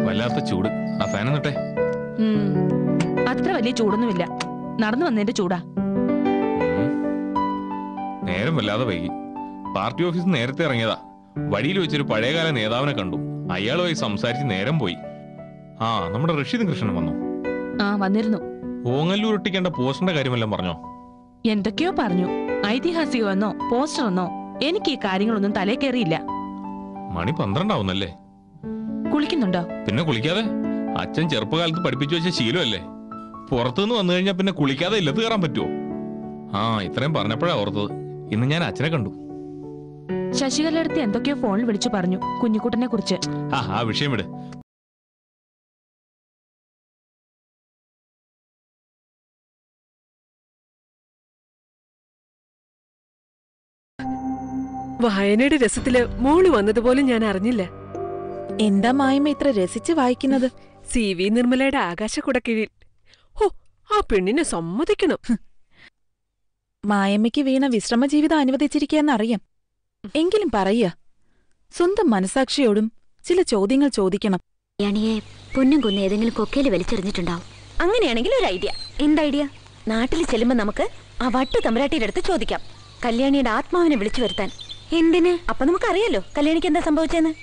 വല്ലാത്ത ചൂട്. ആ ഫാൻ എന്നിട്ടെ. അത്ര വലിയ ചൂടൊന്നുമില്ല. നടന്നു വന്നതിന്റെ ചൂടാ. നേരം വല്ലാതെ വൈകി. പാർട്ടി ഓഫീസ് നേരത്തെ ഇറങ്ങിയതാ. വഴിയിൽ വെച്ചൊരു പഴയകാല നേതാവിനെ കണ്ടു. അയാളുമായി സംസാരിച്ച് നേരം പോയി. ആ, നമ്മുടെ റഷീദും കൃഷ്ണനും വന്നു. ആ, വന്നിരുന്നു. ഓങ്ങല്ലൂർ ഒട്ടിക്കേണ്ട പോസ്റ്ററിന്റെ കാര്യമെല്ലാം പറഞ്ഞോ? എന്തൊക്കെയോ പറഞ്ഞു. ഐതിഹാസികമെന്നോ പോസ്റ്ററെന്നോ എനിക്ക് ഈ കാര്യങ്ങളൊന്നും തലേ കയറിയില്ല. മണി 12 ആവുന്നല്ലേ? കുളിക്കുന്നുണ്ടോ? പിന്നെ കുളിക്കാതെ. അച്ഛൻ ചെറുപ്പകാലത്ത് പഠിപ്പിച്ചു വെച്ച ശീലമല്ലേ. പുറത്തുനിന്ന് വന്നു കഴിഞ്ഞാൽ പിന്നെ കുളിക്കാതെ ഇല്ലത്ത് കയറാൻ പറ്റുമോ? ആ, ഇത്രയും പറഞ്ഞപ്പോഴാ ഓർത്തത്. ഇന്ന് ഞാൻ അച്ഛനെ കണ്ടു. ശശികലടുത്ത് എന്തൊക്കെയോ ഫോണിൽ വിളിച്ചു പറഞ്ഞു കുഞ്ഞിക്കുട്ടനെ കുറിച്ച്. ആ വിഷയം വിട്. വായനയുടെ രസത്തില് മോള് വന്നതുപോലും ഞാൻ അറിഞ്ഞില്ല. എന്താ മായമ്മ ഇത്ര രസിച്ച് വായിക്കുന്നത്? CV നിർമ്മലയുടെ ആകാശക്കുടക്കീഴിൽ. ഓ, ആ പെണ്ണിനെ സമ്മതിക്കണം. മായമ്മയ്ക്ക് വീണ വിശ്രമ ജീവിതം അനുവദിച്ചിരിക്കുകയെന്നറിയാം. എങ്കിലും പറയ, സ്വന്തം മനസാക്ഷിയോടും ചില ചോദ്യങ്ങൾ ചോദിക്കണം. യാണിയെ പൊന്നും കുന്ന് ഏതെങ്കിലും കൊക്കയിൽ വലിച്ചെറിഞ്ഞിട്ടുണ്ടാവും. അങ്ങനെയാണെങ്കിൽ ഒരു ഐഡിയ. എന്ത് ഐഡിയ? നാട്ടിൽ ചെല്ലുമ്പോ നമുക്ക് ആ വട്ടു തമ്പരാട്ടിയുടെ അടുത്ത് ചോദിക്കാം, കല്യാണിയുടെ ആത്മാവിനെ വിളിച്ചു വരുത്താൻ. എന്തിന്? അപ്പൊ നമുക്കറിയാലോ കല്യാണിക്ക് എന്താ സംഭവിച്ചെന്ന്.